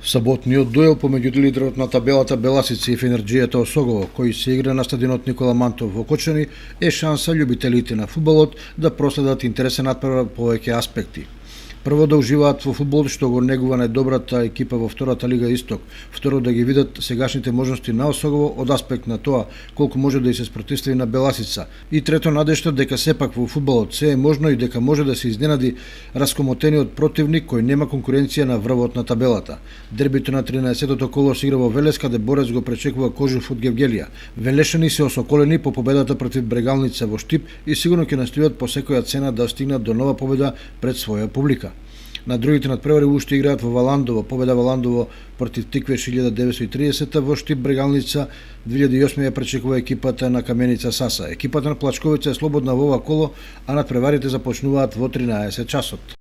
Саботниот дуел помеѓу лидерот на табелата Беласица и Фенерџијата Осогово, кој се игра на стадионот Никола Мантов во Кочани, е шанса љубителите на фудбалот да проследат интересен надпревар по повеќе аспекти. Прво, да уживаат во фудбал, што го негува најдобрата екипа во втората лига Исток. Второ, да ги видат сегашните можности на Осогово од аспект на тоа колку може да и се спротивстави на Беласица. И трето, надежта дека сепак во фудбалот се е можно и дека може да се изненади раскомотениот противник кој нема конкуренција на врвот на табелата. Дербито на 13-тото коло се игра во Велес, каде борец го пречекува Кожуф од Гевгелија. Велешани се осоколени по победата против Брегалница во Штип и сигурно ќе настојат по секоја цена да стигнат до нова победа пред своја публика. На другите надпревари уште играат во Валандово, победа Валандово против Тиквеш 1930, во Штип Брегалница 2008 ја пречекува екипата на Каменица Саса. Екипата на Плачковица е слободна во ова коло, а надпреварите започнуваат во 13 часот.